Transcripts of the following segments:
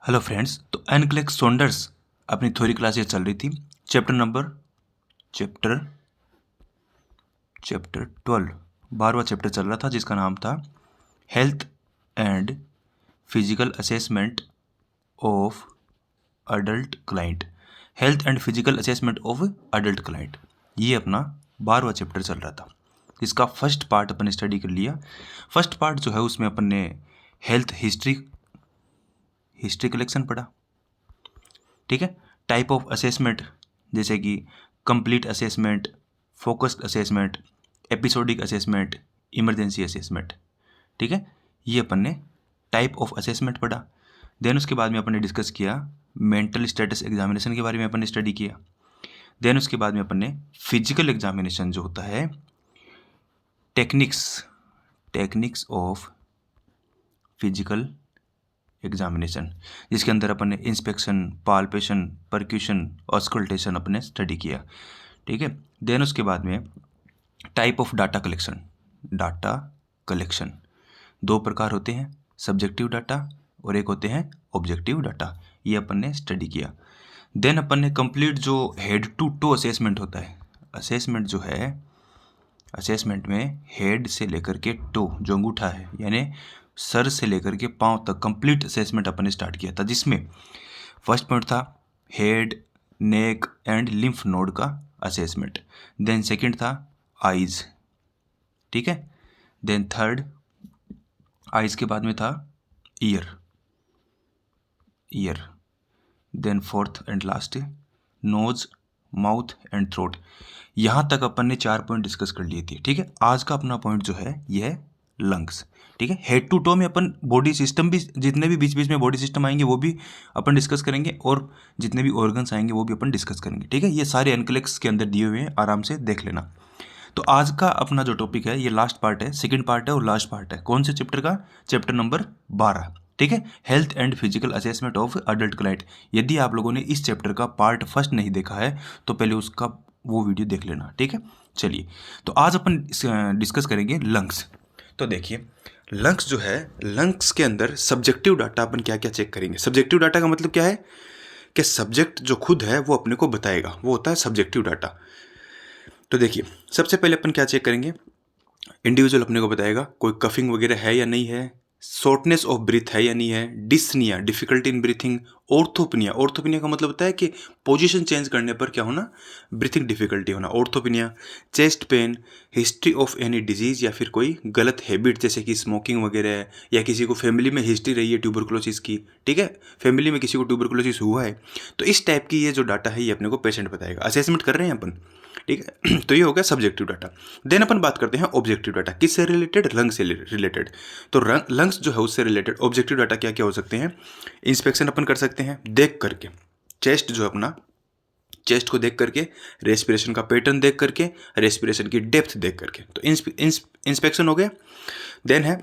Hello friends, तो NCLEX Saunders अपनी theory classes चल रही थी। चैप्टर 12 12वां चैप्टर चल रहा था, जिसका नाम था health and physical assessment of adult client. Health and physical assessment of adult client, ये अपना 12वां चैप्टर चल रहा था। इसका फर्स्ट पार्ट अपन ने स्टडी कर लिया। फर्स्ट पार्ट जो है उसमें अपन ने हेल्थ हिस्ट्री कलेक्शन पढ़ा। ठीक है, टाइप ऑफ असेसमेंट जैसे कि complete assessment, focused assessment, episodic assessment, emergency assessment. ठीक है, ये अपन ने टाइप ऑफ असेसमेंट पढ़ा। देन उसके बाद में अपन ने डिस्कस किया मेंटल स्टेटस एग्जामिनेशन के बारे में अपन ने स्टडी किया। देन उसके बाद में अपन ने फिजिकल एग्जामिनेशन जो होता है, टेक्निक्स ऑफ फिजिकल एग्जामिनेशन, जिसके अंदर अपन ने इंस्पेक्शन, पाल्पेशन, परक्यूशन, ऑस्कल्टेशन अपने स्टडी किया। ठीक है, देन उसके बाद में टाइप ऑफ डाटा कलेक्शन दो प्रकार होते हैं, सब्जेक्टिव डाटा और एक होते हैं ऑब्जेक्टिव डाटा। ये अपन ने स्टडी किया। देन अपन ने कंप्लीट जो हेड टू टो असेसमेंट होता है, असेसमेंट जो है, असेसमेंट में हेड से लेकर के टो जो अंगूठा है, यानी सर से लेकर के पांव तक कंप्लीट असेसमेंट अपन ने स्टार्ट किया था, जिसमें फर्स्ट पॉइंट था head, neck and lymph node का असेसमेंट। देन सेकंड था आइज। ठीक है, देन थर्ड आइज के बाद में था ear. Then fourth and last nose, mouth and throat. यहाँ तक अपन ने 4 पॉइंट डिस्कस कर लिए थे। ठीक है, आज का अपना पॉइंट जो है ये है लंग्स। ठीक है, हेड टू टो में अपन बॉडी सिस्टम भी, जितने भी बीच बीच में बॉडी सिस्टम आएंगे वो भी अपन डिस्कस करेंगे, और जितने भी ऑर्गन्स आएंगे वो भी अपन डिस्कस करेंगे। ठीक है, ये सारे एनक्लेक्स के अंदर दिए हुए हैं, आराम से देख लेना। तो आज का अपना जो टॉपिक है ये लास्ट पार्ट है, सेकंड पार्ट है और लास्ट पार्ट है। कौन से चैप्टर का? Chapter number 12। ठीक है, health and physical assessment of adult client. यदि आप लोगों ने इस चैप्टर का पार्ट फर्स्ट नहीं देखा है तो पहले उसका वो वीडियो देख लेना। ठीक है, चलिए तो आज अपन डिस्कस करेंगे लंग्स। तो देखिए, लंग्स जो है, लंग्स के अंदर सब्जेक्टिव डाटा अपन क्या क्या चेक करेंगे। सब्जेक्टिव डाटा का मतलब क्या है कि सब्जेक्ट जो खुद है वो अपने को बताएगा, वो होता है सब्जेक्टिव डाटा। तो देखिए, सबसे पहले अपन क्या चेक करेंगे, इंडिविजुअल अपने को बताएगा कोई कफिंग वगैरह है या नहीं है, शॉर्टनेस ऑफ ब्रीथ है या नहीं है, डिस्निया डिफिकल्टी इन ब्रीथिंग, ऑर्थोपिनिया का मतलब होता है कि पोजीशन चेंज करने पर क्या होना, ब्रीथिंग डिफिकल्टी होना, orthopnoea. Chest pain, history of any disease या फिर कोई गलत हैबिट जैसे कि स्मोकिंग वगैरह है, या किसी को फैमिली में हिस्ट्री रही है ट्यूबरकुलोसिस की। ठीक है, फैमिली में किसी को ट्यूबरकुलोसिस हुआ है, तो इस टाइप की ये जो डाटा है ये अपने को पेशेंट बताएगा। असेसमेंट कर रहे हैं अपन। ठीक है, तो ये हो गया सब्जेक्टिव डाटा। देन अपन बात करते हैं ऑब्जेक्टिव डाटा, किससे रिलेटेड, लंग से रिलेटेड। तो लंग्स जो है उससे रिलेटेड ऑब्जेक्टिव डाटा क्या क्या हो सकते हैं, इंस्पेक्शन अपन कर सकते हैं देख करके, चेस्ट जो है अपना, चेस्ट को देख करके, रेस्पिरेशन का पैटर्न देख करके, रेस्पिरेशन की डेप्थ देख करके, तो इंस्पेक्शन हो गया। देन है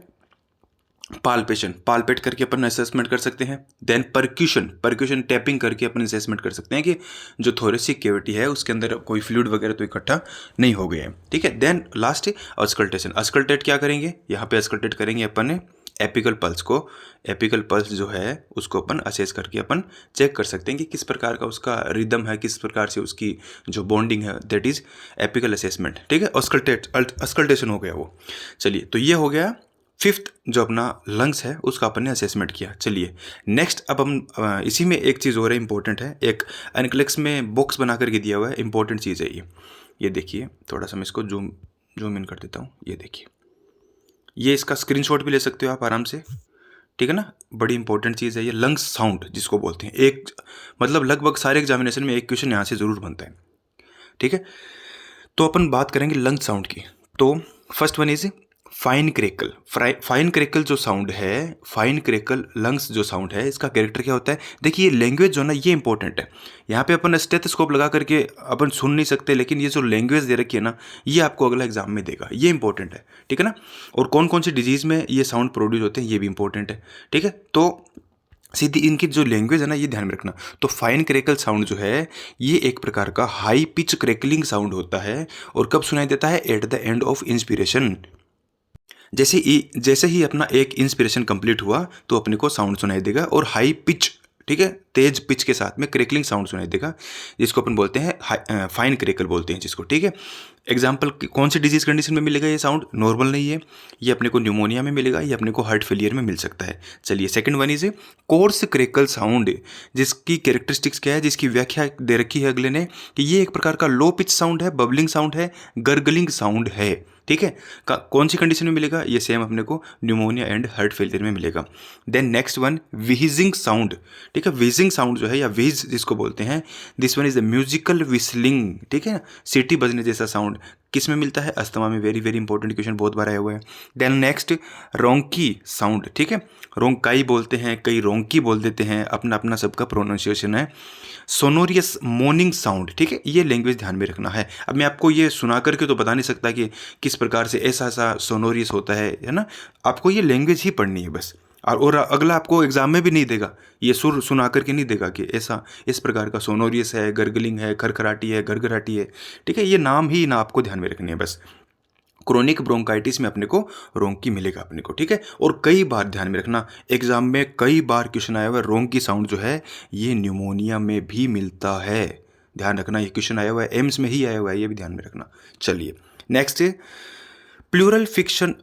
पालपेट करके अपन असेसमेंट कर सकते हैं। देन परक्यूशन टैपिंग करके अपन असेसमेंट कर सकते हैं कि जो थोरेसिक कैविटी है उसके अंदर कोई फ्लूइड वगैरह तो इकट्ठा नहीं हो गया है। ठीक है, देन लास्ट अस्कल्टेशन। अस्कल्टेट क्या करेंगे, यहाँ पे अस्कल्टेट करेंगे अपन ने एपिकल पल्स को। एपिकल पल्स जो है उसको अपन असेस करके अपन चेक कर सकते हैं कि किस प्रकार का उसका रिदम है, किस प्रकार से उसकी जो बॉन्डिंग है, दैट इज एपिकल असेसमेंट। ठीक है, अस्कल्टेशन हो गया वो। चलिए, तो ये हो गया फिफ्थ जो अपना लंग्स है उसका अपन ने असेसमेंट किया। चलिए नेक्स्ट, अब हम इसी में एक चीज़ और है, इंपॉर्टेंट है, एक एनक्लेक्स में बॉक्स बना करके दिया हुआ है, इंपॉर्टेंट चीज़ है ये देखिए, थोड़ा सा मैं इसको जूम इन कर देता हूँ। ये देखिए, ये इसका स्क्रीनशॉट भी ले सकते हो आप आराम से। ठीक है ना, बड़ी इंपॉर्टेंट चीज़ है ये, लंग्स साउंड जिसको बोलते हैं। एक मतलब लगभग सारे एग्जामिनेशन में एक क्वेश्चन यहाँ से ज़रूर बनता है। ठीक है, तो अपन बात करेंगे लंग साउंड की। तो first one is fine crackle. Fine crackle जो साउंड है, फाइन क्रेकल लंग्स जो साउंड है, इसका कैरेक्टर क्या होता है। देखिए, लैंग्वेज जो ना ये इंपॉर्टेंट है। यहाँ पे अपन स्टेथोस्कोप लगा करके अपन सुन नहीं सकते, लेकिन ये जो लैंग्वेज दे रखी है ना, ये आपको अगला एग्जाम में देगा, ये इंपॉर्टेंट है। ठीक है ना, और कौन कौन सी डिजीज़ में ये साउंड प्रोड्यूस होते हैं ये भी इंपॉर्टेंट है। ठीक है, तो सीधी इनकी जो लैंग्वेज है ना ये ध्यान में रखना। तो फाइन क्रेकल साउंड जो है ये एक प्रकार का हाई पिच क्रेकलिंग साउंड होता है, और कब सुनाई देता है, at the end of inspiration. जैसे ही अपना एक इंस्पिरेशन कंप्लीट हुआ तो अपने को साउंड सुनाई देगा, और हाई पिच ठीक है, तेज पिच के साथ में क्रेकलिंग साउंड सुनाई देगा, जिसको अपन बोलते हैं फाइन क्रेकल बोलते हैं जिसको। ठीक है, एग्जाम्पल कौन सी डिजीज कंडीशन में मिलेगा ये साउंड? नॉर्मल नहीं है, ये अपने को न्यूमोनिया में मिलेगा, ये अपने को हार्ट फेलियर में मिल सकता है। चलिए second one is coarse crackle sound, जिसकी कैरेक्टरिस्टिक्स क्या है, जिसकी व्याख्या दे रखी है अगले ने कि ये एक प्रकार का लो पिच साउंड है, बबलिंग साउंड है, गर्गलिंग साउंड है। ठीक है, कौन सी कंडीशन में मिलेगा? ये सेम अपने को न्यूमोनिया एंड हार्ट फेलियर में मिलेगा। Then next one wheezing sound. ठीक है, व्हीजिंग साउंड जो है या व्हीज जिसको बोलते हैं, this one is the musical whistling. ठीक है, सीटी बजने जैसा साउंड किस में मिलता है? अस्थमा में। वेरी वेरी इंपॉर्टेंट क्वेश्चन, बहुत बार आया हुआ है। Then next rhonchi sound. ठीक है, रोंकाई बोलते हैं, कई रोंकी बोल देते हैं, अपना अपना सबका प्रोनाउंसिएशन है। सोनोरियस मोर्निंग साउंड। ठीक है, ये लैंग्वेज ध्यान में रखना है। अब मैं आपको ये सुना करके तो बता नहीं सकता कि किस प्रकार से ऐसा सा सोनोरियस होता है ना, आपको ये लैंग्वेज ही पढ़नी है बस। और अगला आपको एग्जाम में भी नहीं देगा, ये सुर सुना करके नहीं देगा कि ऐसा इस प्रकार का सोनोरियस है, गर्गलिंग है, खरखराटी है, गरगराटी है। ठीक है, ये नाम ही ना आपको ध्यान में रखनी है बस। क्रोनिक ब्रोंकाइटिस में अपने को रोंकी मिलेगा अपने को। ठीक है, और कई बार ध्यान में रखना, एग्जाम में कई बार क्वेश्चन आया हुआ है, रोंकी साउंड जो है ये न्यूमोनिया में भी मिलता है। ध्यान रखना, ये क्वेश्चन आया हुआ है, एम्स में ही आया हुआ है, ये भी ध्यान में रखना। चलिए नेक्स्ट, प्लूरल फ्रिक्शन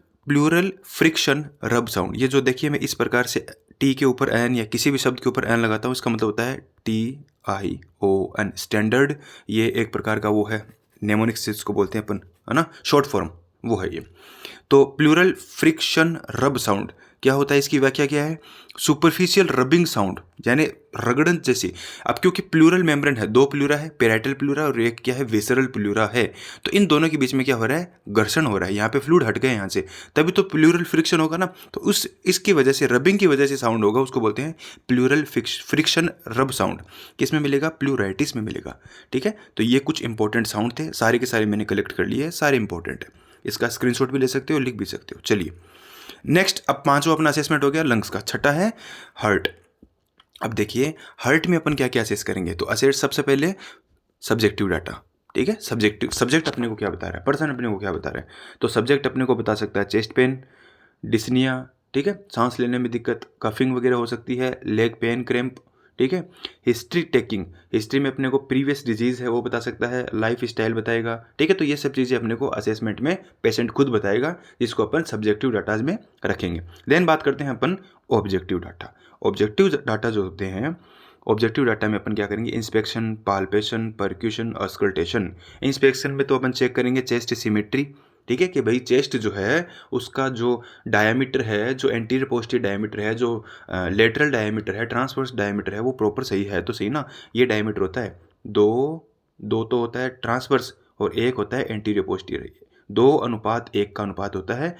रब साउंड। ये जो देखिए मैं इस प्रकार से टी के ऊपर एन या किसी भी शब्द के ऊपर एन लगाता हूँ, इसका मतलब होता है TION, स्टैंडर्ड। ये एक प्रकार का वो है नेमोनिक्स जिसको बोलते हैं अपन, है ना, शॉर्ट फॉर्म वो है ये। तो प्लूरल फ्रिक्शन रब साउंड क्या होता है, इसकी व्याख्या क्या है? सुपरफिशियल रबिंग साउंड, यानी रगड़न जैसी। अब क्योंकि प्लूरल मेम्ब्रेन है, दो प्लूरा है, पेराइटल प्लूरा और एक क्या है, विसरल प्लूरा है, तो इन दोनों के बीच में क्या हो रहा है? घर्षण हो रहा है, यहाँ पे फ्लूइड हट गए यहाँ से, तभी तो प्लूरल फ्रिक्शन होगा ना। तो इसकी वजह से, रबिंग की वजह से साउंड होगा, उसको बोलते हैं प्लूरल फ्रिक्शन रब साउंड। किस में मिलेगा? प्लूराइटिस में मिलेगा। ठीक है, तो ये कुछ इंपॉर्टेंट साउंड थे, सारे के सारे मैंने कलेक्ट कर लिए, सारे इंपॉर्टेंट है, इसका स्क्रीनशॉट भी ले सकते हो, लिख भी सकते हो। चलिए नेक्स्ट, अब पांचवा अपना असेसमेंट हो गया लंग्स का। छठा है हार्ट। अब देखिए हार्ट में अपन क्या क्या असेस करेंगे, तो असेस सबसे पहले सब्जेक्टिव डाटा। ठीक है, सब्जेक्ट अपने को क्या बता रहा है, पर्सन अपने को क्या बता रहा है, तो सब्जेक्ट अपने को बता सकता है चेस्ट पेन, डिस्निया, ठीक है, सांस लेने में दिक्कत, कफिंग वगैरह हो सकती है, लेग पेन, क्रैम्प। ठीक है, हिस्ट्री टेकिंग, हिस्ट्री में अपने को प्रीवियस डिजीज है वो बता सकता है, लाइफ स्टाइल बताएगा। ठीक है, तो ये सब चीज़ें अपने को असेसमेंट में पेशेंट खुद बताएगा, जिसको अपन सब्जेक्टिव डाटाज में रखेंगे। देन बात करते हैं अपन ऑब्जेक्टिव डाटा। ऑब्जेक्टिव डाटा जो होते हैं, ऑब्जेक्टिव डाटा में अपन क्या करेंगे? Inspection, palpation, percussion, auscultation. Inspection में तो अपन चेक करेंगे चेस्ट सिमेट्री। ठीक है, कि भाई चेस्ट जो है उसका जो डायमीटर है, जो एंटीरियर पोस्टीरियर डायमीटर है, जो लेटरल डायमीटर है, ट्रांसवर्स डायमीटर है, वो प्रॉपर सही है तो सही ना। ये डायमीटर होता है दो तो होता है ट्रांसवर्स और एक होता है एंटीरियर पोस्टीरियर। 2:1 का अनुपात होता है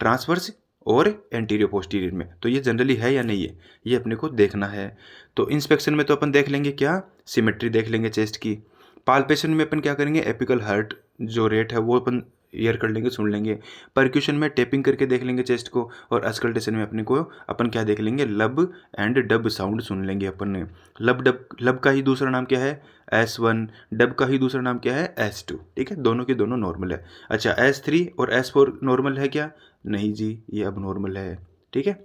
ट्रांसवर्स और एंटीरियर पोस्टीरियर में। तो ये जनरली है या नहीं है, ये अपने को देखना है। तो इंस्पेक्शन में तो अपन देख लेंगे क्या? सिमेट्री देख लेंगे चेस्ट की। पाल्पेशन में अपन क्या करेंगे? एपिकल हार्ट जो रेट है वो अपन ईयर कर लेंगे, सुन लेंगे। परक्यूशन में टेपिंग करके देख लेंगे चेस्ट को, और अस्कल्टेशन में अपने को अपन क्या देख लेंगे? लब एंड डब साउंड सुन लेंगे अपन ने। लब का ही दूसरा नाम क्या है? S1। डब का ही दूसरा नाम क्या है? S2। ठीक है, दोनों के दोनों नॉर्मल है। अच्छा, S3 और S4 नॉर्मल है क्या? नहीं जी, ये अब नॉर्मल है। ठीक है,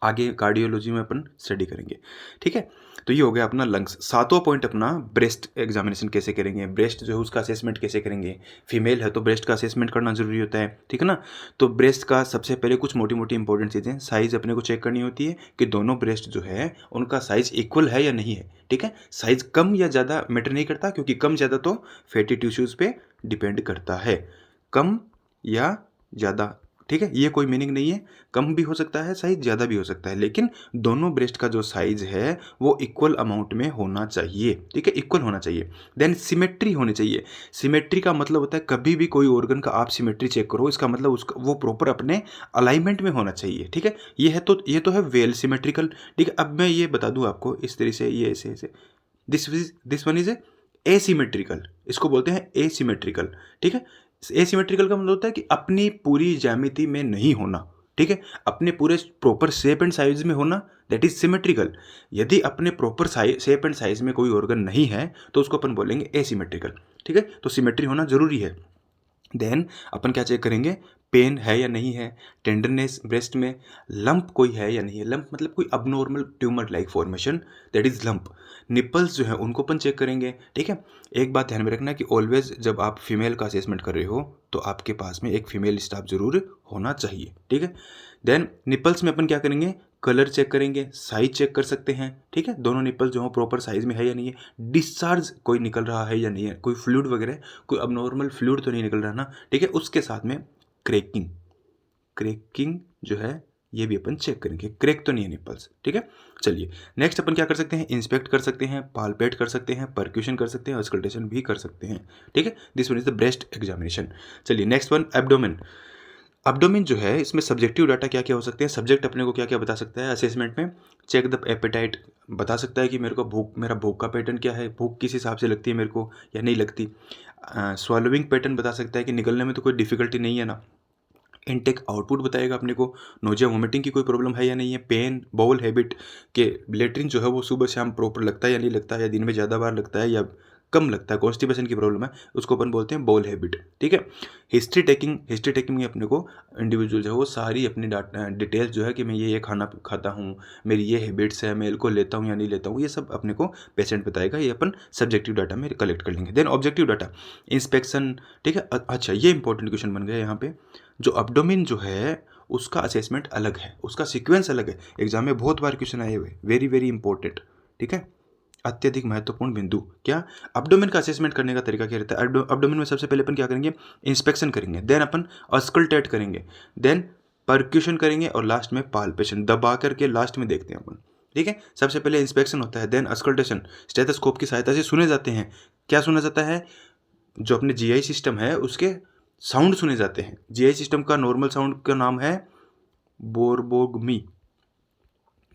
आगे कार्डियोलॉजी में अपन स्टडी करेंगे। ठीक है, तो ये हो गया अपना लंग्स। सातवां पॉइंट अपना ब्रेस्ट एग्जामिनेशन कैसे करेंगे, ब्रेस्ट जो है उसका असेसमेंट कैसे करेंगे। फीमेल है तो ब्रेस्ट का असेसमेंट करना जरूरी होता है, ठीक है ना। तो ब्रेस्ट का सबसे पहले कुछ मोटी मोटी इंपॉर्टेंट चीज़ें, साइज अपने को चेक करनी होती है कि दोनों ब्रेस्ट जो है उनका साइज इक्वल है या नहीं है। ठीक है, साइज कम या ज़्यादा मैटर नहीं करता, क्योंकि कम ज़्यादा तो फैटी टिश्यूज़ पे डिपेंड करता है, कम या ज़्यादा। ठीक है, ये कोई मीनिंग नहीं है, कम भी हो सकता है साइज, ज़्यादा भी हो सकता है, लेकिन दोनों ब्रेस्ट का जो साइज है वो इक्वल अमाउंट में होना चाहिए। ठीक है, इक्वल होना चाहिए। देन सिमेट्री होनी चाहिए। सिमेट्री का मतलब होता है कभी भी कोई ऑर्गन का आप सिमेट्री चेक करो, इसका मतलब उसका वो प्रॉपर अपने अलाइनमेंट में होना चाहिए। ठीक है, ये तो है वेल सिमेट्रिकल। ठीक है, अब मैं ये बता दूँ आपको इस तरह से, ये ऐसे ऐसे, दिस वन इज एसिमेट्रिकल, इसको बोलते हैं एसिमेट्रिकल। ठीक है, एसिमेट्रिकल का मतलब होता है कि अपनी पूरी ज्यामिति में नहीं होना। ठीक है, अपने पूरे प्रॉपर शेप एंड साइज में होना, दैट इज सिमेट्रिकल। यदि अपने प्रॉपर शेप एंड साइज में कोई ऑर्गन नहीं है तो उसको अपन बोलेंगे एसिमेट्रिकल। ठीक है, तो सिमेट्री होना जरूरी है। देन अपन क्या चेक करेंगे? पेन है या नहीं है, टेंडरनेस ब्रेस्ट में, लंप कोई है या नहीं है, लंप मतलब कोई abnormal tumour like formation, that is lump. Nipples जो है उनको अपन चेक करेंगे, ठीक है। एक बात ध्यान में रखना कि ऑलवेज जब आप फीमेल का असेसमेंट कर रहे हो तो आपके पास में एक फीमेल स्टाफ जरूर होना चाहिए, ठीक है। देन निपल्स में अपन क्या करेंगे, कलर चेक करेंगे, साइज चेक कर सकते हैं, ठीक है, दोनों निपल जो हो प्रॉपर साइज में है या नहीं है, डिस्चार्ज कोई निकल रहा है या नहीं है, कोई फ्लूइड वगैरह, कोई अबनॉर्मल फ्लूइड तो नहीं निकल रहा ना, ठीक है। उसके साथ में क्रैकिंग, क्रैकिंग जो है ये भी अपन चेक करेंगे, क्रैक तो नहीं है निपल्स, ठीक है। चलिए नेक्स्ट अपन क्या कर सकते हैं, इंस्पेक्ट कर सकते हैं, पालपेट कर सकते हैं, परक्यूशन कर सकते हैं, ऑस्कल्टेशन भी कर सकते हैं, ठीक है। This one is the breast examination. चलिए नेक्स्ट वन, एब्डोमेन। एब्डोमेन जो है इसमें सब्जेक्टिव डाटा क्या क्या हो सकते हैं, सब्जेक्ट अपने को क्या क्या बता सकता है असेसमेंट में, चेक द एपेटाइट बता सकता है कि मेरे को भूख, मेरा भूख का पैटर्न क्या है, भूख किस हिसाब से लगती है मेरे को या नहीं लगती। स्वॉलोइंग पैटर्न बता सकता है कि निकलने में तो कोई डिफिकल्टी नहीं है ना। इनटेक आउटपुट बताएगा अपने को, नोजिया वोमिटिंग की कोई प्रॉब्लम है या नहीं है, पेन, बाउल हैबिट के लेटरिन जो है वो सुबह शाम प्रॉपर लगता है या नहीं लगता है, या दिन में ज़्यादा बार लगता है या कम लगता है, कॉन्स्टिपेशन की प्रॉब्लम है, उसको अपन बोलते हैं बाउल हैबिट, ठीक है। हिस्ट्री टेकिंग, हिस्ट्री टेकिंग में अपने को इंडिविजुअल जो है वो सारी अपनी डिटेल्स जो है कि मैं ये खाना खाता हूँ, मेरी ये हैबिट्स है, मैं इनको लेता हूँ या नहीं लेता हूँ, ये सब अपने को पेशेंट बताएगा, ये अपन सब्जेक्टिव डाटा में कलेक्ट कर लेंगे। देन ऑब्जेक्टिव डाटा, इंस्पेक्शन, ठीक है। अच्छा ये इंपॉर्टेंट क्वेश्चन बन गया यहाँ पे, जो एब्डोमेन जो है उसका असेसमेंट अलग है, उसका सीक्वेंस अलग है, एग्जाम में बहुत बार क्वेश्चन आए हुए, वेरी वेरी इंपॉर्टेंट, ठीक है, अत्यधिक महत्वपूर्ण बिंदु। क्या एब्डोमेन का असेसमेंट करने का तरीका क्या रहता है, एब्डोमेन में सबसे पहले अपन क्या करेंगे, इंस्पेक्शन करेंगे, देन अपन ऑस्कल्टेट करेंगे, देन परक्यूशन करेंगे और लास्ट में पाल्पेशन, दबा करके लास्ट में देखते हैं अपन, ठीक है। सबसे पहले इंस्पेक्शन होता है, देन ऑस्कल्टेशन, स्टेथोस्कोप की सहायता से सुने जाते हैं, क्या सुना जाता है, जो अपने जीआई सिस्टम है उसके साउंड सुने जाते हैं। जीआई सिस्टम का नॉर्मल साउंड का नाम है borborygmi,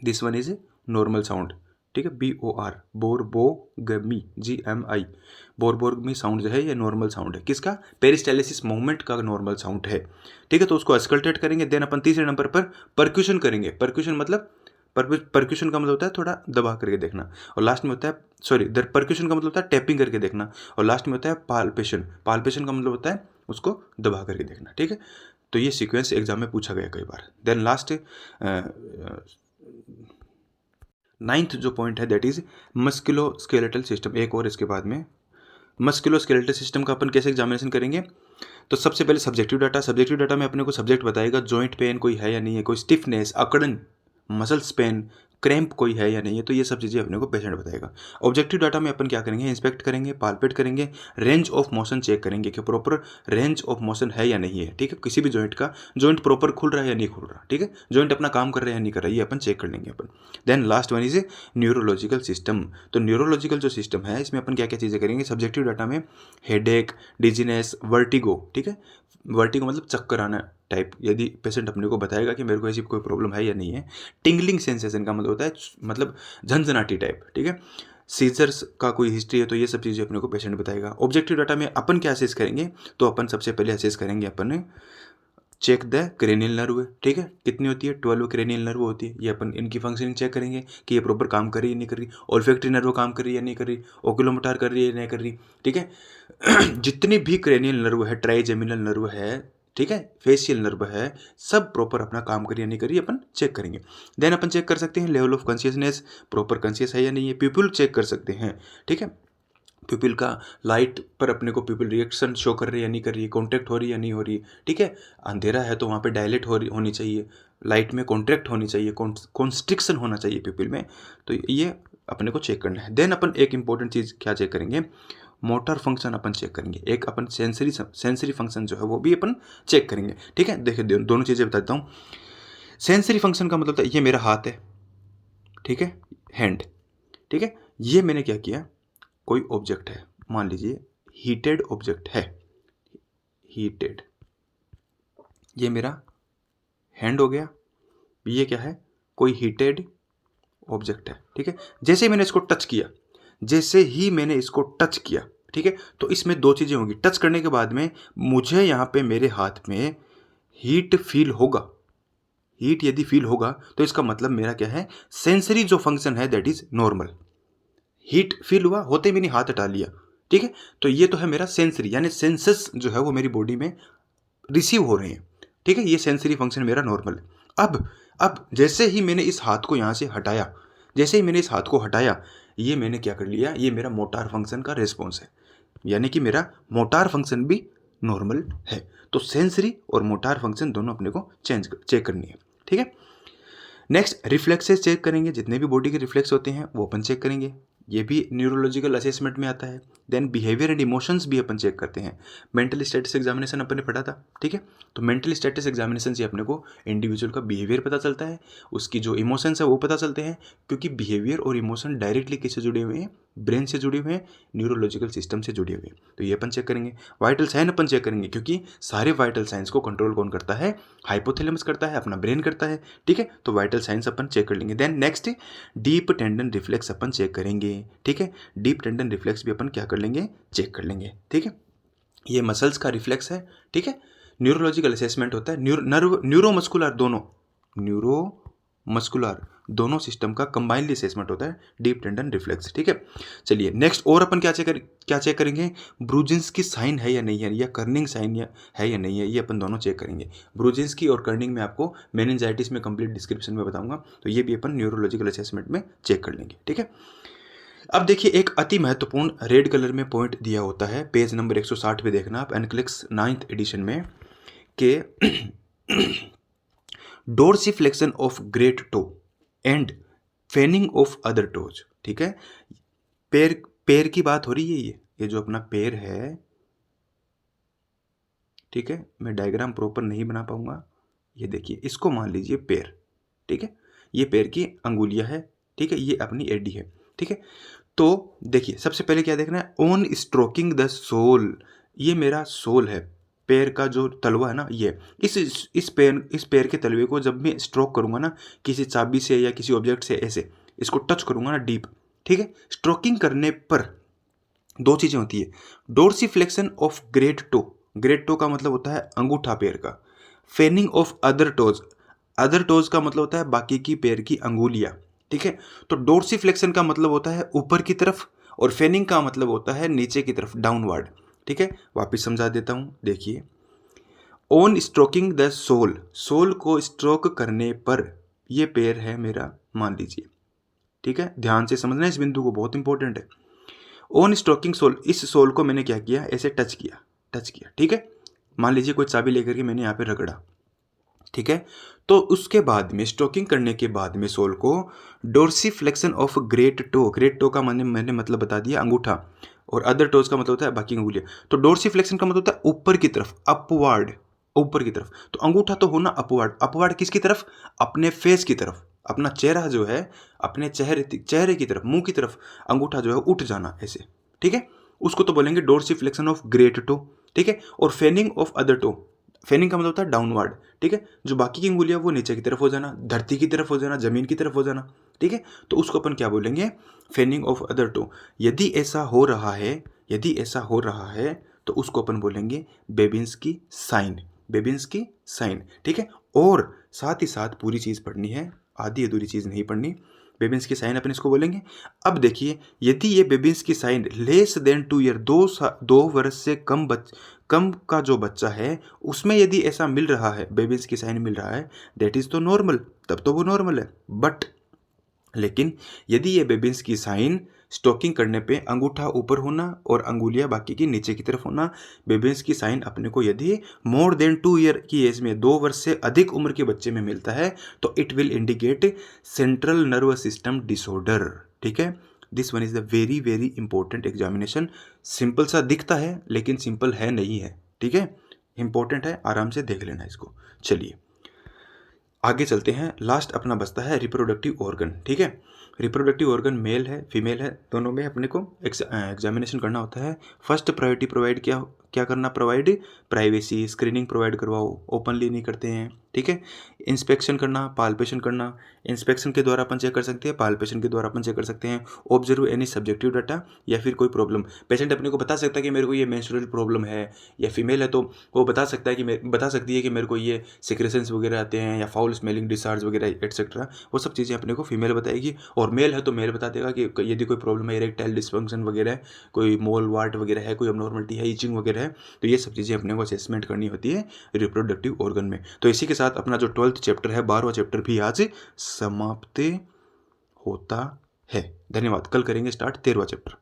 this one is normal sound, ठीक है, BOR, borborygmi, GMI, borborygmi sound जो है ये नॉर्मल साउंड है, किसका, पेरिस्टाइलिसिस मूवमेंट का नॉर्मल साउंड है, ठीक है। तो उसको अस्कल्टेट करेंगे, देन अपन तीसरे नंबर पर परक्यूशन करेंगे, परक्यूशन मतलब परक्यूशन का मतलब होता है थोड़ा दबा करके देखना, और लास्ट में होता है, सॉरी, परक्यूशन का मतलब होता है टैपिंग करके देखना, और लास्ट में होता है पाल्पेशन, पाल्पेशन का मतलब होता है उसको दबा करके देखना, ठीक है। तो ये सीक्वेंस एग्जाम में पूछा गया कई बार। देन लास्ट 9th जो पॉइंट है दैट इज मस्कुलोस्केलेटल सिस्टम, एक और इसके बाद में मस्कुलोस्केलेटल सिस्टम का अपन कैसे एग्जामिनेशन करेंगे। तो सबसे पहले सब्जेक्टिव डाटा, सब्जेक्टिव डाटा में अपने को सब्जेक्ट बताएगा जॉइंट पेन कोई है या नहीं है, कोई स्टिफनेस, अकड़न, मसल्स पेन, क्रैम्प कोई है या नहीं है, तो ये सब चीज़ें अपने को पेशेंट बताएगा। ऑब्जेक्टिव डाटा में अपन क्या करेंगे, इंस्पेक्ट करेंगे, पाल्पेट करेंगे, रेंज ऑफ मोशन चेक करेंगे कि प्रॉपर रेंज ऑफ मोशन है या नहीं है, ठीक है, किसी भी जॉइंट का, जॉइंट प्रॉपर खुल रहा है या नहीं खुल रहा, ठीक है, जॉइंट अपना काम कर रहा है या नहीं कर रहा है, ये अपन चेक कर लेंगे अपन। Then last one is neurological system. तो न्यूरोलॉजिकल जो सिस्टम है इसमें अपन क्या क्या चीज़ें करेंगे, सब्जेक्टिव डाटा में हेडेक, डिजीनेस, वर्टिगो, ठीक है, वर्टिगो मतलब चक्कर आना टाइप, यदि पेशेंट अपने को बताएगा कि मेरे को ऐसी कोई प्रॉब्लम है या नहीं है। टिंगलिंग सेंसेशन का मतलब होता है मतलब झंझनाटी टाइप, ठीक है। सीजर्स का कोई हिस्ट्री है तो ये सब चीज़ें अपने को पेशेंट बताएगा। ऑब्जेक्टिव डाटा में अपन क्या असेस करेंगे, तो अपन सबसे पहले असेस करेंगे अपन चेक द क्रेनियल नर्व, ठीक है, कितनी होती है, 12 क्रेनियल नर्व होती है, ये अपन इनकी फंक्शनिंग चेक करेंगे कि ये प्रॉपर काम कर रही है नहीं कर रही, ऑल्फैक्टरी नर्व काम कर रही है या नहीं कर रही, ओक्यूलोमोटर कर रही है नहीं कर रही, ठीक है। जितनी भी क्रेनियल नर्व है, ट्राइजेमिनल नर्व है, ठीक है, फेशियल नर्व है, सब प्रॉपर अपना काम करिए नहीं करिए अपन चेक करेंगे। देन अपन चेक कर सकते हैं level of consciousness, proper conscious है या नहीं है, पीपल चेक कर सकते हैं, ठीक है, प्यूपिल का लाइट पर अपने को प्यूपिल रिएक्शन शो कर रही है या नहीं कर रही है, कॉन्ट्रैक्ट हो रही है या नहीं हो रही, ठीक है। अंधेरा है तो वहाँ पे डायलेट होनी चाहिए, लाइट में कॉन्ट्रैक्ट होनी चाहिए, कॉन्स्ट्रिक्शन होना चाहिए प्यूपिल में, तो ये अपने को चेक करना है। देन अपन एक इंपॉर्टेंट चीज़ क्या चेक करेंगे, मोटर फंक्शन अपन चेक करेंगे, एक अपन सेंसरी फंक्शन जो है वो भी अपन चेक करेंगे, ठीक है। देखिए दोनों चीज़ें बताता हूँ। सेंसरी फंक्शन का मतलब ये मेरा हाथ है, ठीक है, हैंड, ठीक है, ये मैंने क्या किया, कोई ऑब्जेक्ट है, मान लीजिए हीटेड ऑब्जेक्ट है, हीटेड, ये मेरा हैंड हो गया, ये क्या है, कोई हीटेड ऑब्जेक्ट है, ठीक है। जैसे ही मैंने इसको टच किया, जैसे ही मैंने इसको टच किया, ठीक है, तो इसमें दो चीज़ें होंगी, टच करने के बाद में मुझे यहाँ पे मेरे हाथ में हीट फील होगा, हीट यदि फील होगा तो इसका मतलब मेरा क्या है, सेंसरी जो फंक्शन है that is normal, heat feel हुआ, होते ही मैंने हाथ हटा लिया, ठीक है, तो ये तो है मेरा सेंसरी, यानी सेंसस जो है वो मेरी बॉडी में रिसीव हो रहे हैं, ठीक है, ये सेंसरी फंक्शन मेरा नॉर्मल है। अब जैसे ही मैंने इस हाथ को यहाँ से हटाया, जैसे ही मैंने इस हाथ को हटाया, ये मैंने क्या कर लिया, ये मेरा मोटार फंक्शन का रिस्पॉन्स है, यानी कि मेरा मोटार फंक्शन भी नॉर्मल है। तो सेंसरी और मोटार फंक्शन दोनों अपने को चेक करनी है। ठीक है, नेक्स्ट रिफ्लेक्सेस चेक करेंगे, जितने भी बॉडी के रिफ्लेक्स होते हैं वो अपन चेक करेंगे, ये भी न्यूरोलॉजिकल असेसमेंट में आता है। देन बिहेवियर एंड इमोशंस भी अपन चेक करते हैं। मेंटल स्टेटस एग्जामिनेशन अपन ने पढ़ा था, ठीक है, तो मेंटल स्टेटस एग्जामिनेशन से अपने को इंडिविजुअल का बिहेवियर पता चलता है, उसकी जो इमोशंस है वो पता चलते हैं, क्योंकि बिहेवियर और इमोशन डायरेक्टली किससे जुड़े हुए हैं, ब्रेन से जुड़े हुए हैं, न्यूरोलॉजिकल सिस्टम से जुड़े हुए हैं। तो ये अपन चेक करेंगे। वाइटल साइन अपन चेक करेंगे, क्योंकि सारे वाइटल साइंस को कंट्रोल कौन करता है, हाइपोथैलेमस करता है, अपना ब्रेन करता है। ठीक है, तो वाइटल साइंस अपन चेक कर लेंगे। Then next deep tendon reflex अपन चेक करेंगे। ठीक है, डीप टेंडन रिफ्लेक्स भी अपन क्या कर लेंगे, चेक कर लेंगे। ठीक है, ये मसल्स का रिफ्लेक्स है। ठीक है, न्यूरोलॉजिकल असेसमेंट होता है, न्यूरोमस्कुलर दोनों सिस्टम का कंबाइंड असेसमेंट होता है डीप टेंडन रिफ्लेक्स। ठीक है, चलिए नेक्स्ट और अपन क्या चेक करेंगे, ब्रूजिन्स्की साइन है या नहीं है, या कर्निंग साइन है या नहीं है, ये अपन दोनों चेक करेंगे। ब्रूजिन्स्की और कर्निंग में आपको मेनिंजाइटिस में कंप्लीट डिस्क्रिप्शन में बताऊंगा, तो ये भी अपन न्यूरोलॉजिकल असेसमेंट में चेक कर लेंगे। ठीक है, अब देखिए एक अति महत्वपूर्ण रेड कलर में पॉइंट दिया होता है, पेज नंबर 160 पे देखना आप, एनक्लिक्स 9th एडिशन में, के dorsiflexion of great toe and fanning of other toes. ठीक है, पैर की बात हो रही है, ये जो अपना पैर है, ठीक है, मैं डायग्राम प्रॉपर नहीं बना पाऊंगा, ये देखिए, इसको मान लीजिए पैर। ठीक है, ये पैर की अंगुलियां है। ठीक है, ये अपनी एडी है। ठीक है, तो देखिए सबसे पहले क्या देखना है, ऑन स्ट्रोकिंग द सोल, ये मेरा सोल है, पैर का जो तलवा है ना, ये इस पैर के तलवे को जब मैं स्ट्रोक करूंगा ना, किसी चाबी से या किसी ऑब्जेक्ट से ऐसे इसको टच करूंगा ना डीप, ठीक है, स्ट्रोकिंग करने पर दो चीजें होती है, डोर्सिफ्लेक्शन ऑफ ग्रेट टो का मतलब होता है अंगूठा पैर का, फेनिंग ऑफ अदर टोज का मतलब होता है बाकी की पैर की अंगुलियां। ठीक है, तो डोर्सिफ्लेक्शन का मतलब होता है ऊपर की तरफ, और फेनिंग का मतलब होता है नीचे की तरफ, डाउनवर्ड। ठीक है, वापिस समझा देता हूं, देखिए, ऑन स्ट्रोकिंग द सोल को स्ट्रोक करने पर, ये पैर है मेरा, मान लीजिए। ठीक है, ध्यान से समझना इस बिंदु को, बहुत इंपॉर्टेंट है। ऑन स्ट्रोकिंग सोल, इस सोल को मैंने क्या किया, ऐसे टच किया। ठीक है, मान लीजिए कोई चाबी लेकर के मैंने यहाँ पे रगड़ा। ठीक है, तो उसके बाद में स्ट्रोकिंग करने के बाद में सोल को डोर्सिफ्लेक्शन ऑफ ग्रेट टो का मैंने मतलब बता दिया अंगूठा, और अदर टोज का मतलब होता है बाकी अंगुलियां। तो डोर्सिफ्लेक्शन का मतलब होता है ऊपर की तरफ, अपवर्ड, ऊपर की तरफ। तो अंगूठा तो होना अपवर्ड किसकी तरफ, अपने फेस की तरफ, अपना चेहरा जो है, अपने चेहरे की तरफ, मुंह की तरफ अंगूठा जो है उठ जाना ऐसे। ठीक है, उसको तो बोलेंगे डोर्सिफ्लेक्शन ऑफ ग्रेट टो। ठीक है, और fanning of other toe, fanning का मतलब होता है डाउनवर्ड। ठीक है, जो बाकी की अंगुलियां वो नीचे की तरफ हो जाना, धरती की तरफ हो जाना, जमीन की तरफ हो जाना। ठीक है, तो उसको अपन क्या बोलेंगे, फेनिंग ऑफ अदर टो। यदि ऐसा हो रहा है तो उसको अपन बोलेंगे बेबिंस्की साइन। ठीक है, और साथ ही साथ पूरी चीज़ पढ़नी है, आधी अधूरी चीज़ नहीं पढ़नी। बेबिंस्की साइन अपन इसको बोलेंगे। अब देखिए, यदि ये Babinski sign less than 2 year, 2 वर्ष से कम का जो बच्चा है उसमें यदि ऐसा मिल रहा है, बेबिंस्की साइन मिल रहा है, दैट इज तो नॉर्मल, तब तो वो नॉर्मल है। बट लेकिन यदि ये बेबिंस्की साइन स्टॉकिंग करने पे अंगूठा ऊपर होना और अंगुलियां बाकी की नीचे की तरफ होना, बेबिंस्की साइन अपने को यदि मोर देन 2 ईयर की एज में, 2 वर्ष से अधिक उम्र के बच्चे में मिलता है, तो it will indicate central nervous system disorder. ठीक है, this one is the very very important examination. Simple सा दिखता है लेकिन सिंपल है नहीं है। ठीक है, इंपॉर्टेंट है, आराम से देख लेना इसको। चलिए आगे चलते हैं, लास्ट अपना बचता है रिप्रोडक्टिव ऑर्गन। ठीक है, रिप्रोडक्टिव ऑर्गन मेल है फीमेल है, दोनों में अपने को एग्जामिनेशन करना होता है। फर्स्ट प्रायोरिटी प्रोवाइड क्या करना, प्रोवाइड प्राइवेसी, स्क्रीनिंग प्रोवाइड करवाओ, ओपनली नहीं करते हैं। ठीक है, इंस्पेक्शन करना, पाल्पेशन करना, इंस्पेक्शन के द्वारा अपन चेक कर सकते हैं, पाल्पेशन के द्वारा अपन चेक कर सकते हैं। ऑब्जर्व एनी सब्जेक्टिव डाटा, या फिर कोई प्रॉब्लम, पेशेंट अपने को बता सकता है कि मेरे को ये मेंस्ट्रुअल प्रॉब्लम है, या फीमेल है तो वो बता सकती है कि मेरे को ये सिक्रेशंस वगैरह आते हैं, या फाउल स्मेलिंग डिस्चार्ज वगैरह एटसेट्रा, वो सब चीज़ें अपने को फीमेल बताएगी। और मेल है तो मेल बता देगा कि यदि कोई प्रॉब्लम है, इरेक्टाइल डिस्फंक्शन वगैरह है, कोई मोल वाट वगैरह है, कोई अबनॉर्मलिटी है, ईचिंग वगैरह है, तो ये सब चीज़ें अपने को असेसमेंट करनी होती है रिप्रोडक्टिव ऑर्गन में। तो इसी के साथ अपना जो 12th चैप्टर है, 12वां चैप्टर भी आज समाप्त होता है। धन्यवाद। कल करेंगे स्टार्ट 13वां चैप्टर।